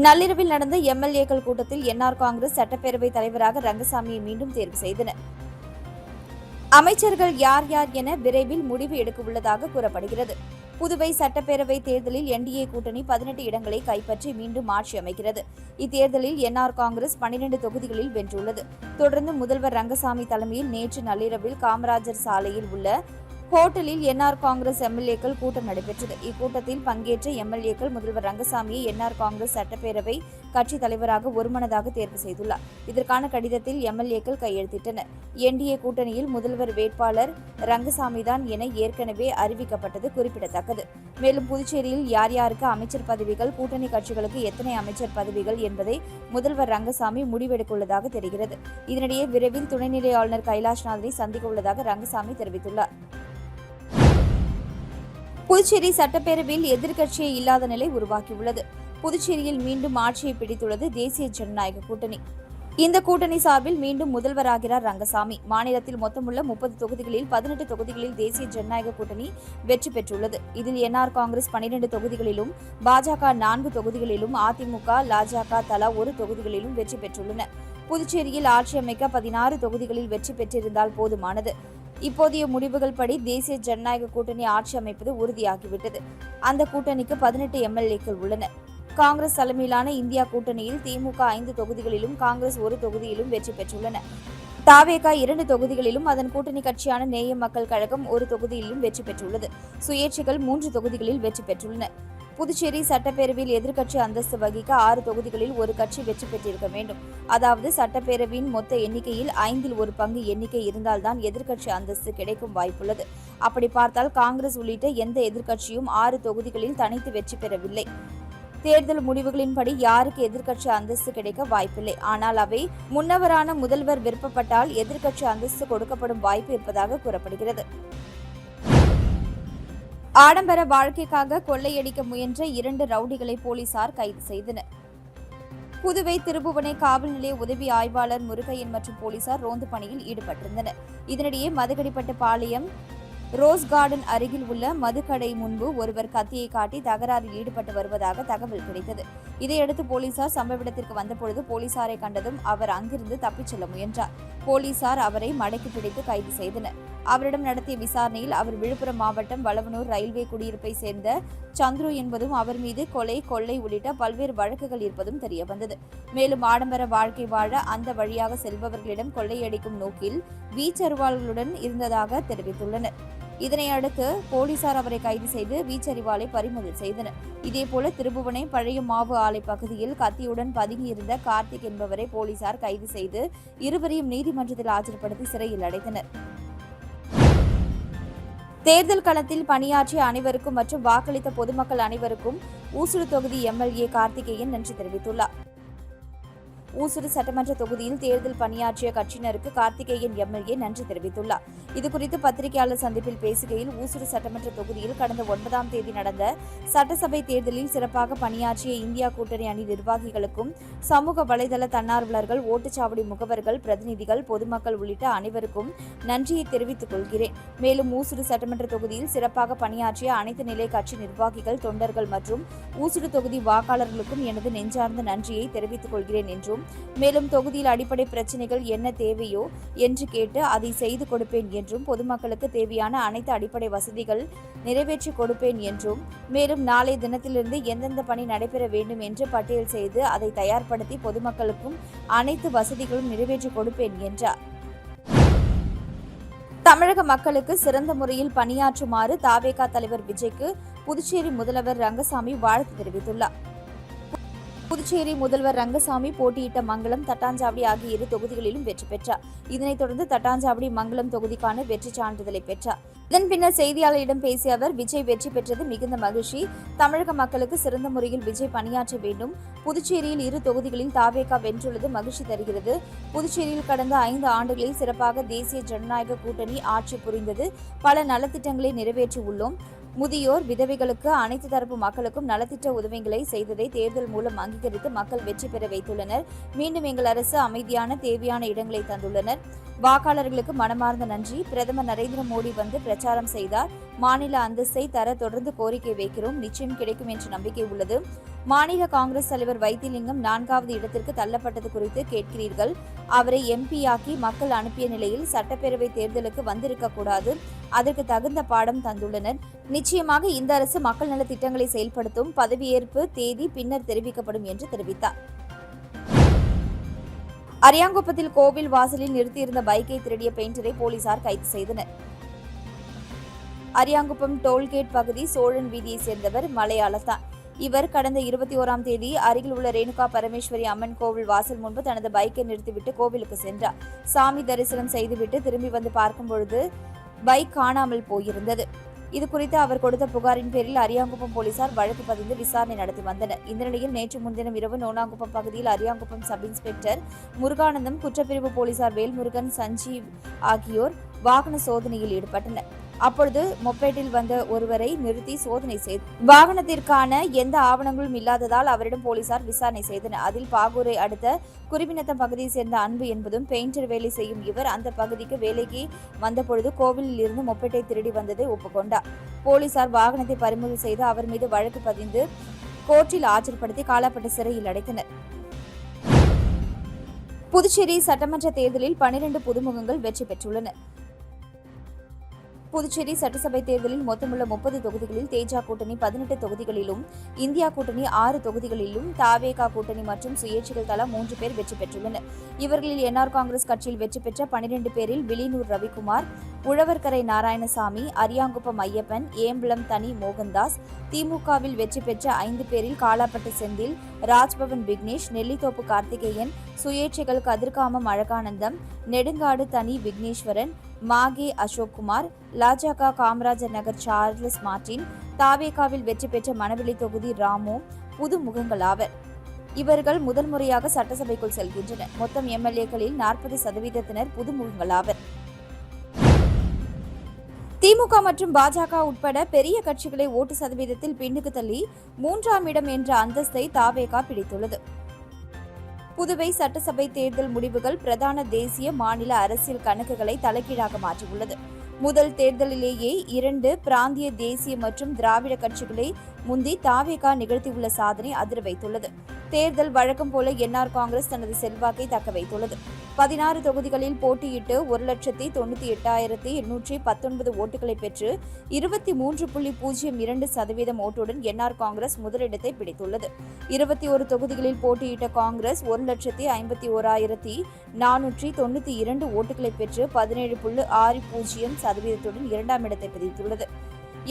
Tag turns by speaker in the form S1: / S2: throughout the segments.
S1: நள்ளிரவில் நடந்த எம்எல்ஏக்கள் கூட்டத்தில் என்ஆர் காங்கிரஸ் சட்டப்பேரவை தலைவராக ரங்கசாமியை மீண்டும் தேர்வு செய்தனர். அமைச்சர்கள் யார் யார் என விரைவில் முடிவு எடுக்க உள்ளதாக கூறப்படுகிறது. புதுவை சட்டப்பேரவை தேர்தலில் என்டிஏ கூட்டணி 18 இடங்களை கைப்பற்றி மீண்டும் ஆட்சி அமைக்கிறது. இத்தேர்தலில் என்ஆர் காங்கிரஸ் 12 தொகுதிகளில் வென்றுள்ளது. தொடர்ந்து முதல்வர் ரங்கசாமி தலைமையில் நேற்று நள்ளிரவில் காமராஜர் சாலையில் உள்ள ஹோட்டலில் என்ஆர் காங்கிரஸ் எம்எல்ஏக்கள் கூட்டம் நடைபெற்றது. இக்கூட்டத்தில் பங்கேற்ற எம்எல்ஏக்கள் முதல்வர் ரங்கசாமியை என்ஆர் காங்கிரஸ் சட்டப்பேரவை கட்சித் தலைவராக ஒருமனதாக தேர்வு செய்துள்ளார். இதற்கான கடிதத்தில் எம்எல்ஏக்கள் கையெழுத்திட்டனர். என்டிஏ கூட்டணியில் முதல்வர் வேட்பாளர் ரங்கசாமிதான் என ஏற்கனவே அறிவிக்கப்பட்டது குறிப்பிடத்தக்கது. மேலும் புதுச்சேரியில் யார் யாருக்கு அமைச்சர் பதவிகள், கூட்டணி கட்சிகளுக்கு எத்தனை அமைச்சர் பதவிகள் என்பதை முதல்வர் ரங்கசாமி முடிவெடுக்கவுள்ளதாக தெரிகிறது. இதனிடையே விரைவில் துணைநிலை ஆளுநர் கைலாஷ்நாதனை சந்திக்க உள்ளதாக ரங்கசாமி தெரிவித்துள்ளார். புதுச்சேரி சட்டப்பேரவையில் எதிர்க்கட்சியே இல்லாத நிலை உருவாகியுள்ளது. புதுச்சேரியில் மீண்டும் ஆட்சியை பிடித்துள்ளது தேசிய ஜனநாயக கூட்டணி. இந்த கூட்டணி சார்பில் மீண்டும் முதல்வராகிறார் ரங்கசாமி. மாநிலத்தில் மொத்தமுள்ள 30 தொகுதிகளில் 18 தொகுதிகளில் தேசிய ஜனநாயக கூட்டணி வெற்றி பெற்றுள்ளது. இதில் என்ஆர் காங்கிரஸ் 12 தொகுதிகளிலும், பாஜக 4 தொகுதிகளிலும், அதிமுக, லாஜக தலா 1 தொகுதிகளிலும் வெற்றி பெற்றுள்ளன. புதுச்சேரியில் ஆட்சி அமைக்க 16 தொகுதிகளில் வெற்றி பெற்றிருந்தால் போதுமானது. இப்போதைய முடிவுகள் படி தேசிய ஜனநாயக கூட்டணி ஆட்சி அமைப்பது உறுதியாகிவிட்டது. அந்த கூட்டணிக்கு 18 எம்எல்ஏக்கள் உள்ளனர். காங்கிரஸ் தலைமையிலான இந்தியா கூட்டணியில் திமுக 5 தொகுதிகளிலும், காங்கிரஸ் 1 தொகுதியிலும் வெற்றி பெற்றுள்ளன. தாவேகா 2 தொகுதிகளிலும், அதன் கூட்டணி கட்சியான நேய மக்கள் கழகம் 1 தொகுதியிலும் வெற்றி பெற்றுள்ளது. சுயேட்சைகள் 3 தொகுதிகளில் வெற்றி பெற்றுள்ளன. புதுச்சேரி சட்டப்பேரவையில் எதிர்க்கட்சி அந்தஸ்து வகிக்க 6 தொகுதிகளில் ஒரு கட்சி வெற்றி பெற்றிருக்க வேண்டும். அதாவது சட்டப்பேரவையின் மொத்த எண்ணிக்கையில் 5 1 பங்கு எண்ணிக்கை இருந்தால்தான் எதிர்க்கட்சி அந்தஸ்து கிடைக்கும் வாய்ப்புள்ளது. அப்படி பார்த்தால் காங்கிரஸ் உள்ளிட்ட எந்த எதிர்க்கட்சியும் 6 தொகுதிகளில் தனித்து வெற்றி பெறவில்லை. தேர்தல் முடிவுகளின்படி யாருக்கு எதிர்க்கட்சி அந்தஸ்து கிடைக்க வாய்ப்பில்லை. ஆனால் அவை முன்னவரான முதல்வர் விருப்பப்பட்டால் எதிர்க்கட்சி அந்தஸ்து கொடுக்கப்படும் வாய்ப்பு இருப்பதாக கூறப்படுகிறது. ஆடம்பர வாழ்க்கைக்காக கொள்ளையடிக்க முயன்ற 2 ரவுடிகளை போலீசார் கைது செய்தனர். புதுவை திருபுவனை காவல் நிலைய உதவி ஆய்வாளர் முருகையன் மற்றும் போலீசார் ரோந்து பணியில் ஈடுபட்டிருந்தனர். இதனிடையே மதுக்கடிப்பட்டு பாளையம் ரோஸ் கார்டன் அருகில் உள்ள மதுக்கடை முன்பு ஒருவர் கத்தியை காட்டி தகராறில் ஈடுபட்டு வருவதாக தகவல் கிடைத்தது. இதையடுத்து போலீசார் சம்பவ இடத்திற்கு வந்தபொழுது போலீசாரை கண்டதும் அவர் அங்கிருந்து தப்பிச் செல்ல முயன்றார். போலீசார் அவரை மடக்கி பிடித்து கைது செய்தனர். அவரிடம் நடத்திய விசாரணையில் அவர் விழுப்புரம் மாவட்டம் வளவனூர் ரயில்வே குடியிருப்பை சேர்ந்த சந்துரு என்பதும், அவர் மீது கொலை, கொள்ளை உள்ளிட்ட பல்வேறு வழக்குகள் இருப்பதும் தெரியவந்தது. மேலும் ஆடம்பர வாழ்க்கை வாழ அந்த வழியாக செல்பவர்களிடம் கொள்ளையடிக்கும் நோக்கில் வீச்சரிவாள்களுடன் இருந்ததாக தெரிவித்துள்ளனர். இதனையடுத்து போலீசார் அவரை கைது செய்து வீச்சரிவாளை பறிமுதல் செய்தனர். இதேபோல திருபுவனை பழைய மாவு ஆலை பகுதியில் கத்தியுடன் பதுங்கியிருந்த கார்த்திக் என்பவரை போலீசார் கைது செய்து இருவரையும் நீதிமன்றத்தில் ஆஜர்படுத்தி சிறையில் அடைத்தனர். தேர்தல் களத்தில் பணியாற்றிய அனைவருக்கும் மற்றும் வாக்களித்த பொதுமக்கள் அனைவருக்கும் ஊசுடு தொகுதி எம்எல்ஏ கார்த்திகேயன் நன்றி தெரிவித்துள்ளார். ஊசுடு சட்டமன்ற தொகுதியில் தேர்தல் பணியாற்றிய கட்சியினருக்கு கார்த்திகேயன் எம்எல்ஏ நன்றி தெரிவித்துள்ளார். இதுகுறித்து பத்திரிகையாளர் சந்திப்பில் பேசுகையில், ஊசுடு சட்டமன்ற தொகுதியில் கடந்த 9ஆம் தேதி நடந்த சட்டசபை தேர்தலில் சிறப்பாக பணியாற்றிய இந்தியா கூட்டணி அணி நிர்வாகிகளுக்கும், சமூக வலைதள தன்னார்வலர்கள், ஓட்டுச்சாவடி முகவர்கள், பிரதிநிதிகள், பொதுமக்கள் உள்ளிட்ட அனைவருக்கும் நன்றியை தெரிவித்துக் கொள்கிறேன். மேலும் ஊசுடு சட்டமன்ற தொகுதியில் சிறப்பாக பணியாற்றிய அனைத்து நிலை கட்சி நிர்வாகிகள், தொண்டர்கள் மற்றும் ஊசுடு தொகுதி வாக்காளர்களுக்கும் எனது நெஞ்சார்ந்த நன்றியை தெரிவித்துக் கொள்கிறேன் என்றும், மேலும் தொகுதியில் அடிப்படை பிரச்சினைகள் என்ன தேவையோ என்று கேட்டு அதை செய்து கொடுப்பேன் என்றும், பொதுமக்களுக்கு தேவையான அனைத்து அடிப்படை வசதிகள் நிறைவேற்றி கொடுப்பேன் என்றும், மேலும் நாளை தினத்திலிருந்து எந்தெந்த பணி நடைபெற வேண்டும் என்று பட்டியல் செய்து அதை தயார்படுத்தி பொதுமக்களுக்கும் அனைத்து வசதிகளும் நிறைவேற்றி கொடுப்பேன் என்றார். தமிழக மக்களுக்கு சிறந்த முறையில் பணியாற்றுமாறு தாவேகா தலைவர் விஜய்க்கு புதுச்சேரி முதல்வர் ரங்கசாமி வாழ்த்து தெரிவித்துள்ளார். புதுச்சேரி முதல்வர் ரங்கசாமி போட்டியிட்ட மங்கலம், தட்டாஞ்சாவடி ஆகிய 2 தொகுதிகளிலும் வெற்றி பெற்றார். இதனைத் தொடர்ந்து தட்டாஞ்சாவடி மங்கலம் தொகுதிக்கான வெற்றி சான்றிதழை பெற்றார். இதன் பின்னர் செய்தியாளர்களிடம் பேசிய அவர், விஜய் வெற்றி பெற்றது மிகுந்த மகிழ்ச்சி. தமிழக மக்களுக்கு சிறந்த முறையில் விஜய் பணியாற்ற வேண்டும். புதுச்சேரியில் 2 தொகுதிகளில் தாவேகா வென்றுள்ளது மகிழ்ச்சி தருகிறது. புதுச்சேரியில் கடந்த 5 ஆண்டுகளில் சிறப்பாக தேசிய ஜனநாயக கூட்டணி ஆட்சி புரிந்தது. பல நலத்திட்டங்களை நிறைவேற்றியுள்ளோம். முதியோர், விதவைகளுக்கு, அனைத்து தரப்பு மக்களுக்கும் நலத்திட்ட உதவிகளை செய்ததை தேர்தல் மூலம் அங்கீகரித்து மக்கள் வெற்றி பெற வைத்துள்ளனர். மீண்டும் எங்கள் அரசு அமைதியான, தேவையான இடங்களை தந்துள்ளனர். வாக்காளர்களுக்கு மனமார்ந்த நன்றி. பிரதமர் நரேந்திர மோடி வந்து பிரச்சாரம் செய்தார். மாநில அந்தஸ்தை தர தொடர்ந்து கோரிக்கை வைக்கிறோம். நிச்சயம் கிடைக்கும் என்ற நம்பிக்கை உள்ளது. மாநில காங்கிரஸ் தலைவர் வைத்திலிங்கம் 4வது இடத்திற்கு தள்ளப்பட்டது குறித்து கேட்கிறீர்கள். அவரை எம்பியாக்கி மக்கள் அனுப்பிய நிலையில் சட்டப்பேரவை தேர்தலுக்கு வந்திருக்கக்கூடாது. அதற்கு தகுந்த பாடம் தந்துள்ளனர். நிச்சயமாக இந்த அரசு மக்கள் நல திட்டங்களை செயல்படுத்தும். பதவியேற்பு தேதி பின்னர் தெரிவிக்கப்படும் என்று தெரிவித்தார். அரியாங்குப்பத்தில் கோவில் வாசலில் நிறுத்தியிருந்த பைக்கை திருடிய பெயிண்டரை போலீசார் கைது செய்தனர். அரியாங்குப்பம் டோல்கேட் பகுதி சோழன் வீதியை சேர்ந்தவர் மலையாளத்தான். இவர் கடந்த 21ஆம் தேதி அருகில் உள்ள ரேணுகா பரமேஸ்வரி அம்மன் கோவில் வாசல் முன்பு தனது பைக்கை நிறுத்திவிட்டு கோவிலுக்கு சென்றார். சாமி தரிசனம் செய்துவிட்டு திரும்பி வந்து பார்க்கும் பொழுது பைக் காணாமல் போயிருந்தது. இதுகுறித்து அவர் கொடுத்த புகாரின் பேரில் அரியாங்குப்பம் போலீசார் வழக்கு பதிந்து விசாரணை நடத்தி வந்தனர். இந்த நிலையில் நேற்று முன்தினம் இரவு நோனாங்குப்பம் பகுதியில் அரியாங்குப்பம் சப் இன்ஸ்பெக்டர் முருகானந்தம், குற்றப்பிரிவு போலீசார் வேல்முருகன், சஞ்சீவ் ஆகியோர் வாகன சோதனையில் ஈடுபட்டனர். அப்பொழுது மொப்பேட்டில் வந்த ஒருவரை நிறுத்தி சோதனை செய்து வாகனத்திற்கான எந்த ஆவணங்களும் இல்லாததால் அவரிடம் போலீசார் விசாரணை செய்தனர். அதில் பாகூரை அடுத்த குருவிநத்தம் பகுதியை சேர்ந்த அன்பு என்பதும் பெயிண்டர் வேலை செய்யும் இவர் அந்த பகுதிக்கு வேலைக்கு வந்தபொழுது கோவிலில் இருந்து மொப்பேட்டை திருடி வந்ததை ஒப்புக்கொண்டார். போலீசார் வாகனத்தை பறிமுதல் செய்து அவர் மீது வழக்கு பதிந்து கோர்ட்டில் ஆஜர்படுத்தி காலாப்பட்டு சிறையில் அடைத்தனர். புதுச்சேரி சட்டமன்ற தேர்தலில் 12 புதுமுகங்கள் வெற்றி பெற்றுள்ளனர். புதுச்சேரி சட்டசபை தேர்தலில் மொத்தமுள்ள 30 தொகுதிகளில் தேஜா கூட்டணி 18 தொகுதிகளிலும், இந்தியா கூட்டணி 6 தொகுதிகளிலும், தாவேகா கூட்டணி மற்றும் சுயேட்சைகள் தலா 3 பேர் வெற்றி பெற்றுள்ளனர். இவர்களில் என்ஆர் காங்கிரஸ் கட்சியில் வெற்றி பெற்ற 12 பேரில் வில்லியனூர் ரவிக்குமார், உழவர்கரை நாராயணசாமி, அரியாங்குப்பம் ஐயப்பன், ஏம்பலம் தனி மோகன்தாஸ், திமுகவில் வெற்றி பெற்ற 5 பேரில் காலாப்பட்டு செந்தில், ராஜ்பவன் விக்னேஷ், நெல்லித்தோப்பு கார்த்திகேயன், சுயேட்சைகள் கதிர்காமம் அழகானந்தம், நெடுங்காடு தனி விக்னேஸ்வரன், மாகே அசோக்குமார், லாஜக காமராஜர் நகர் சார்லஸ் மார்டின், தாவேகாவில் வெற்றி பெற்ற மணவெளி தொகுதி ராமு புது முகங்களாவர். இவர்கள் முதல் முறையாக சட்டசபைக்குள் செல்கின்றனர். மொத்தம் எம்எல்ஏக்களில் 40% புதுமுகங்களாவர். திமுக மற்றும் பாஜக உட்பட பெரிய கட்சிகளை ஓட்டு சதவீதத்தில் பின்னுக்கு தள்ளி 3ஆம் இடம் என்ற அந்தஸ்தை தாவேகா பிடித்துள்ளது. புதுவை சட்டசபை தேர்தல் முடிவுகள் பிரதான தேசிய மாநில அரசியல் கணக்குகளை தலைகீழாக மாற்றியுள்ளது. முதல் தேர்தலிலேயே 2 பிராந்திய தேசிய மற்றும் திராவிட கட்சிகளை முந்தி தாவேகா நிகழ்த்தியுள்ள சாதனை அதிர வைத்துள்ளது. தேர்தல் வழக்கம் போல என்ஆர் காங்கிரஸ் தனது செல்வாக்கை தக்க வைத்துள்ளது. 16 தொகுதிகளில் போட்டியிட்டு 1,88,819 ஓட்டுகளை பெற்று 23.02% ஓட்டுடன் என்ஆர் காங்கிரஸ் முதலிடத்தை பிடித்துள்ளது. 21 தொகுதிகளில் போட்டியிட்ட காங்கிரஸ் 1,51,492 ஓட்டுகளை பெற்று 17.60% 2ஆம் இடத்தை பிடித்துள்ளது.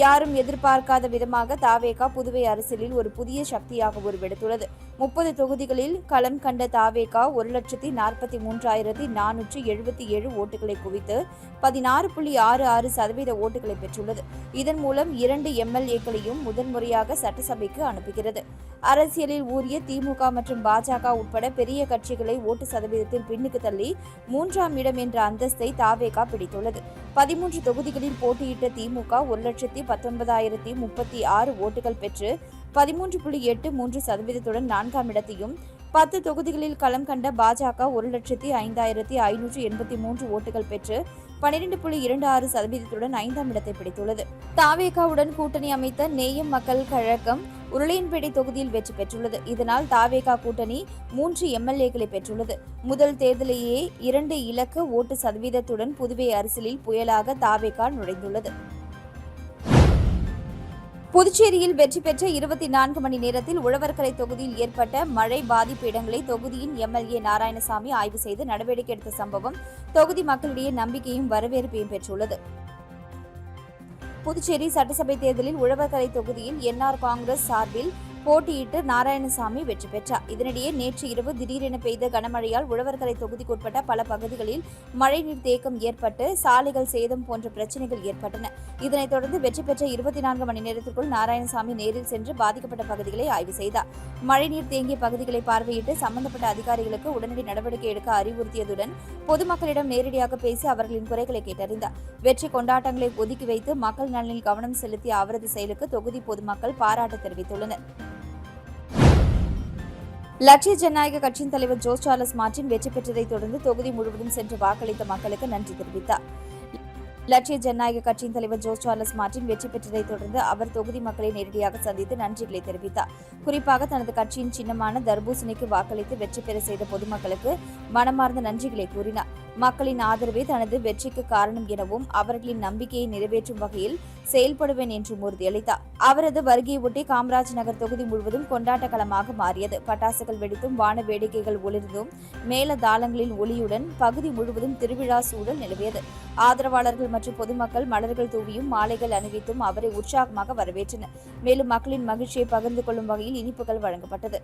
S1: யாரும் எதிர்பார்க்காத விதமாக தாவேகா புதுவை அரசியலில் ஒரு புதிய சக்தியாக உருவெடுத்துள்ளது. 30 தொகுதிகளில் களம் கண்ட தாவேகா 1,43,477 ஓட்டுகளை குவித்து 16.66% ஓட்டுகளை பெற்றுள்ளது. இதன் மூலம் 2 எம்எல்ஏக்களையும் முதன்முறையாக சட்டசபைக்கு அனுப்புகிறது. அரசியலில் ஊறிய திமுக மற்றும் பாஜக உட்பட பெரிய கட்சிகளை ஓட்டு சதவீதத்தில் பின்னுக்கு தள்ளி 3ஆம் இடம் என்ற அந்தஸ்தை தாவேகா பிடித்துள்ளது. 13 தொகுதிகளில் போட்டியிட்ட திமுக 1,19,036 ஓட்டுகள் பெற்று 13.83% 4ஆம் இடத்தையும், 10 தொகுதிகளில் களம் கண்ட பாஜக 1,05,583 ஓட்டுகள் பெற்று 12.26% 5ஆம் இடத்தை பிடித்துள்ளது. தாவேகாவுடன் கூட்டணி அமைத்த நேயம் மக்கள் கழகம் உருளையன்பேட்டை தொகுதியில் வெற்றி பெற்றுள்ளது. இதனால் தாவேகா கூட்டணி 3 எம்எல்ஏக்களை பெற்றுள்ளது. முதல் தேர்தலிலேயே 2 இலக்க ஓட்டு சதவீதத்துடன் புதுவை அரசியலில் புயலாக தாவேகா நுழைந்துள்ளது. புதுச்சேரியில் வெற்றி பெற்ற 24 மணி நேரத்தில் உழவர்கரை தொகுதியில் ஏற்பட்ட மழை பாதிப்பு இடங்களை தொகுதியின் எம்எல்ஏ நாராயணசாமி ஆய்வு செய்து நடவடிக்கை எடுத்த சம்பவம் தொகுதி மக்களிடையே நம்பிக்கையும் வரவேற்பையும் பெற்றுள்ளது. புதுச்சேரி சட்டசபை தேர்தலில் உழவர்கரை தொகுதியில் என்ஆர் காங்கிரஸ் சார்பில் போட்டியிட்டு நாராயணசாமி வெற்றி பெற்றார். இதனிடையே நேற்று இரவு திடீரென பெய்த கனமழையால் உழவர்கரை தொகுதிக்குட்பட்ட பல பகுதிகளில் மழைநீர் தேக்கம் ஏற்பட்டு சாலைகள் சேதம் போன்ற பிரச்சினைகள் ஏற்பட்டன. இதனைத் தொடர்ந்து வெற்றி பெற்ற 24 மணி நேரத்திற்குள் நாராயணசாமி நேரில் சென்று பாதிக்கப்பட்ட பகுதிகளை ஆய்வு செய்தார். மழைநீர் தேங்கிய பகுதிகளை பார்வையிட்டு சம்பந்தப்பட்ட அதிகாரிகளுக்கு உடனடி நடவடிக்கை எடுக்க அறிவுறுத்தியதுடன் பொதுமக்களிடம் நேரடியாக பேசி அவர்களின் குறைகளை கேட்டறிந்தார். வெற்றி கொண்டாட்டங்களை ஒதுக்கி வைத்து மக்கள் நலனில் கவனம் செலுத்திய அவரது செயலுக்கு தொகுதி பொதுமக்கள் பாராட்டு தெரிவித்துள்ளனர். லட்சிய ஜனநாயக கட்சியின் தலைவர் ஜோஸ் சார்லஸ் மார்டின் வெற்றி பெற்றதைத் தொடர்ந்து தொகுதி முழுவதும் சென்று வாக்களித்த மக்களுக்கு நன்றி தெரிவித்தார். லட்சிய ஜனநாயக கட்சியின் தலைவர் ஜோஸ் சார்லஸ் மார்டின் வெற்றி பெற்றதைத் தொடர்ந்து அவர் தொகுதி மக்களை நேரடியாக சந்தித்து நன்றிகளை தெரிவித்தார். குறிப்பாக தனது கட்சியின் சின்னமான தர்பூசணிக்கு வாக்களித்து வெற்றி பெற செய்த பொதுமக்களுக்கு மனமார்ந்த நன்றிகளை கூறினார். மக்களின் ஆதரவே தனது வெற்றிக்கு காரணம் எனவும் அவர்களின் நம்பிக்கையை நிறைவேற்றும் வகையில் செயல்படுவேன் என்றும் உறுதியளித்தார். அவரது வருகையொட்டி காமராஜ் நகர் தொகுதி முழுவதும் கொண்டாட்ட களமாக மாறியது. பட்டாசுகள் வெடித்தும் வான வேடிக்கைகள் ஒளிர்ந்தும் மேல தாளங்களின் ஒளியுடன் பகுதி முழுவதும் திருவிழா சூழல் நிலவியது. ஆதரவாளர்கள் மற்றும் பொதுமக்கள் மலர்கள் தூவியும் மாலைகள் அணிவித்தும் அவரை உற்சாகமாக வரவேற்றனர். மேலும் மக்களின் மகிழ்ச்சியை பகிர்ந்து கொள்ளும் வகையில் இனிப்புகள் வழங்கப்பட்டது.